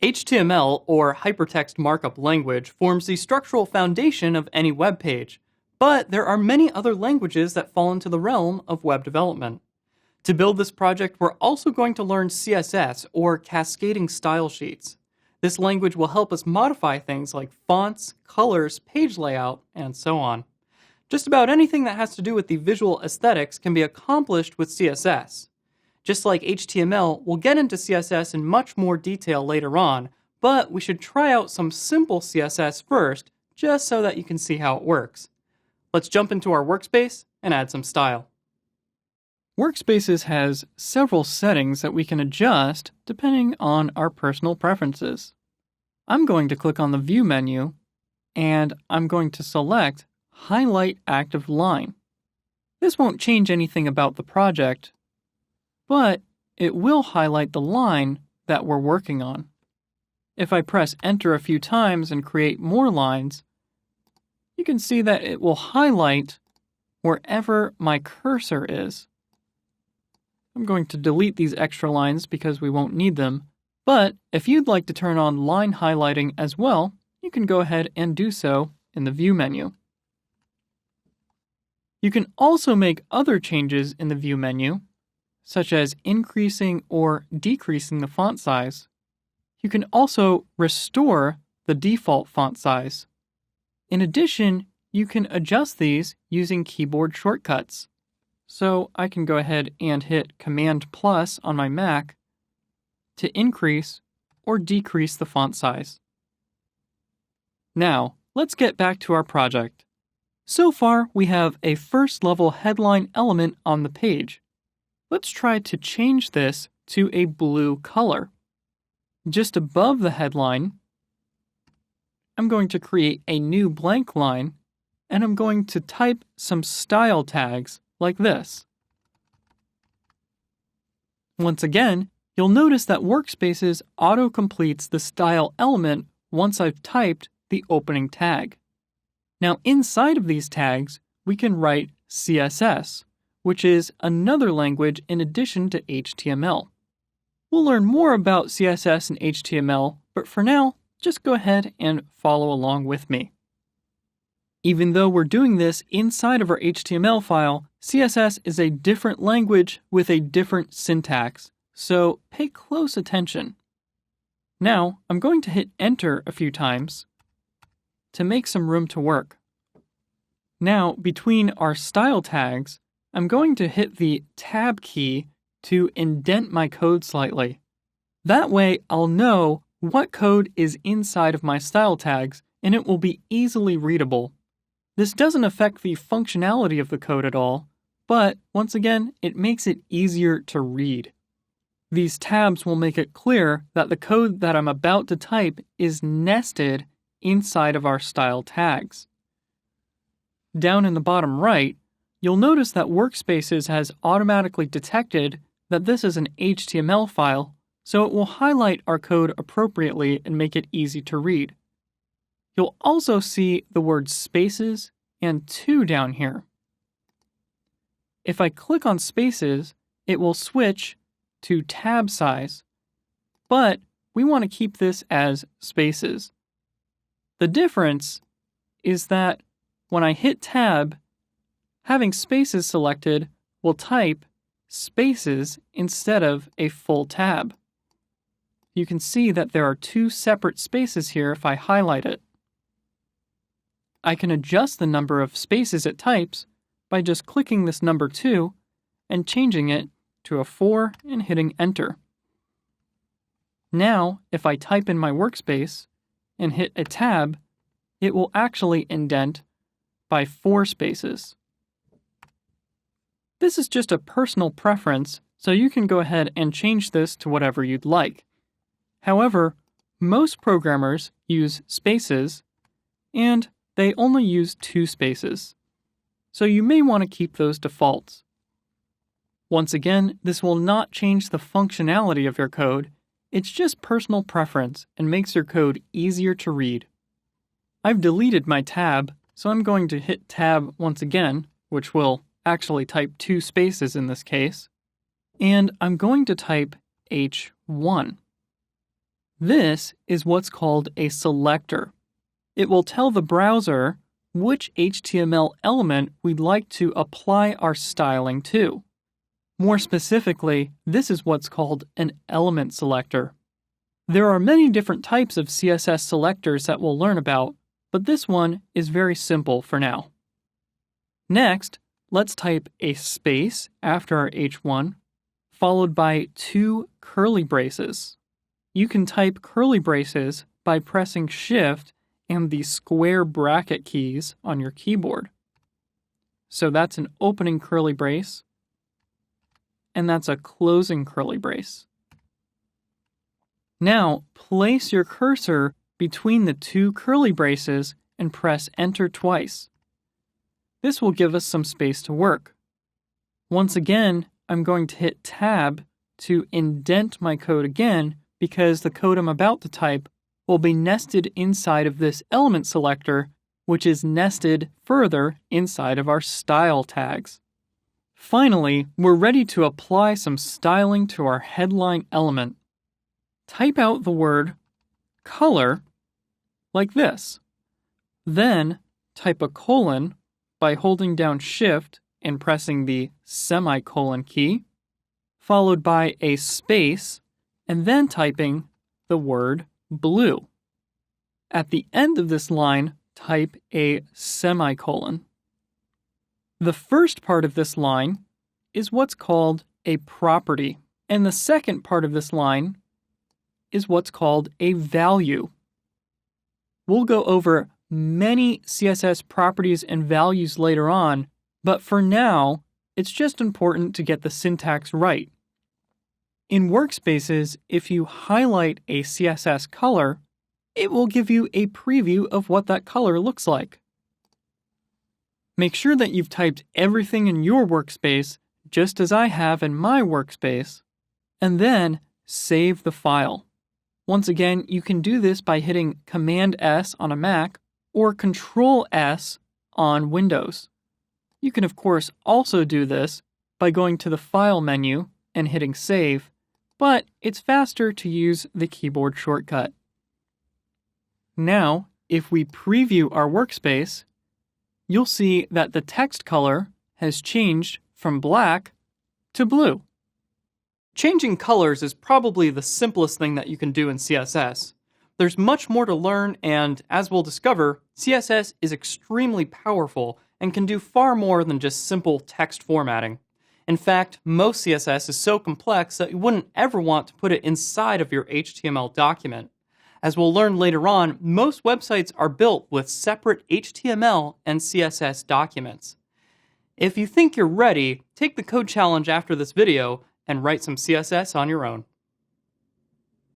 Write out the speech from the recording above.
HTML, or Hypertext Markup Language, forms the structural foundation of any web page, but there are many other languages that fall into the realm of web development. To build this project, we're also going to learn CSS, or Cascading Style Sheets. This language will help us modify things like fonts, colors, page layout, and so on. Just about anything that has to do with the visual aesthetics can be accomplished with CSS. Just like HTML, we'll get into CSS in much more detail later on, but we should try out some simple CSS first, just so that you can see how it works. Let's jump into our workspace and add some style. Workspaces has several settings that we can adjust depending on our personal preferences. I'm going to click on the View menu, and I'm going to select Highlight Active Line. This won't change anything about the project, but it will highlight the line that we're working on. If I press Enter a few times and create more lines, you can see that it will highlight wherever my cursor is. I'm going to delete these extra lines because we won't need them, but if you'd like to turn on line highlighting as well, you can go ahead and do so in the View menu. You can also make other changes in the View menu, such as increasing or decreasing the font size. You can also restore the default font size. In addition, you can adjust these using keyboard shortcuts. So I can go ahead and hit Command+ on my Mac to increase or decrease the font size. Now, let's get back to our project. So far, we have a first-level headline element on the page. Let's try to change this to a blue color. Just above the headline, I'm going to create a new blank line, and I'm going to type some style tags like this. Once again, you'll notice that Workspaces auto-completes the style element once I've typed the opening tag. Now inside of these tags, we can write CSS, which is another language in addition to HTML. We'll learn more about CSS and HTML, but for now, just go ahead and follow along with me. Even though we're doing this inside of our HTML file, CSS is a different language with a different syntax, so pay close attention. Now, I'm going to hit Enter a few times to make some room to work. Now, between our style tags, I'm going to hit the Tab key to indent my code slightly. That way, I'll know what code is inside of my style tags, and it will be easily readable. This doesn't affect the functionality of the code at all, but once again, it makes it easier to read. These tabs will make it clear that the code that I'm about to type is nested inside of our style tags. Down in the bottom right, you'll notice that Workspaces has automatically detected that this is an HTML file, so it will highlight our code appropriately and make it easy to read. You'll also see the word spaces and to down here. If I click on spaces, it will switch to tab size, but we want to keep this as spaces. The difference is that when I hit tab, having spaces selected will type spaces instead of a full tab. You can see that there are two separate spaces here if I highlight it. I can adjust the number of spaces it types by just clicking this number 2 and changing it to a 4 and hitting Enter. Now, if I type in my workspace and hit a tab, it will actually indent by 4 spaces. This is just a personal preference, so you can go ahead and change this to whatever you'd like. However, most programmers use spaces, and they only use 2 spaces, so you may want to keep those defaults. Once again, this will not change the functionality of your code, it's just personal preference and makes your code easier to read. I've deleted my tab, so I'm going to hit tab once again, which will actually type 2 spaces in this case, and I'm going to type H1. This is what's called a selector. It will tell the browser which HTML element we'd like to apply our styling to. More specifically, this is what's called an element selector. There are many different types of CSS selectors that we'll learn about, but this one is very simple for now. Next, let's type a space after our H1, followed by 2 curly braces. You can type curly braces by pressing Shift and the square bracket keys on your keyboard. So that's an opening curly brace, and that's a closing curly brace. Now, place your cursor between the 2 curly braces and press Enter twice. This will give us some space to work. Once again, I'm going to hit Tab to indent my code again because the code I'm about to type will be nested inside of this element selector, which is nested further inside of our style tags. Finally, we're ready to apply some styling to our headline element. Type out the word color like this. Then type a colon by holding down Shift and pressing the semicolon key, followed by a space, and then typing the word blue. At the end of this line, type a semicolon. The first part of this line is what's called a property, and the second part of this line is what's called a value. We'll go over many CSS properties and values later on, but for now, it's just important to get the syntax right. In Workspaces, if you highlight a CSS color, it will give you a preview of what that color looks like. Make sure that you've typed everything in your workspace, just as I have in my workspace, and then save the file. Once again, you can do this by hitting Command-S on a Mac or Control-S on Windows. You can, of course, also do this by going to the File menu and hitting Save, but it's faster to use the keyboard shortcut. Now, if we preview our workspace, you'll see that the text color has changed from black to blue. Changing colors is probably the simplest thing that you can do in CSS. There's much more to learn, and as we'll discover, CSS is extremely powerful and can do far more than just simple text formatting. In fact, most CSS is so complex that you wouldn't ever want to put it inside of your HTML document. As we'll learn later on, most websites are built with separate HTML and CSS documents. If you think you're ready, take the code challenge after this video and write some CSS on your own.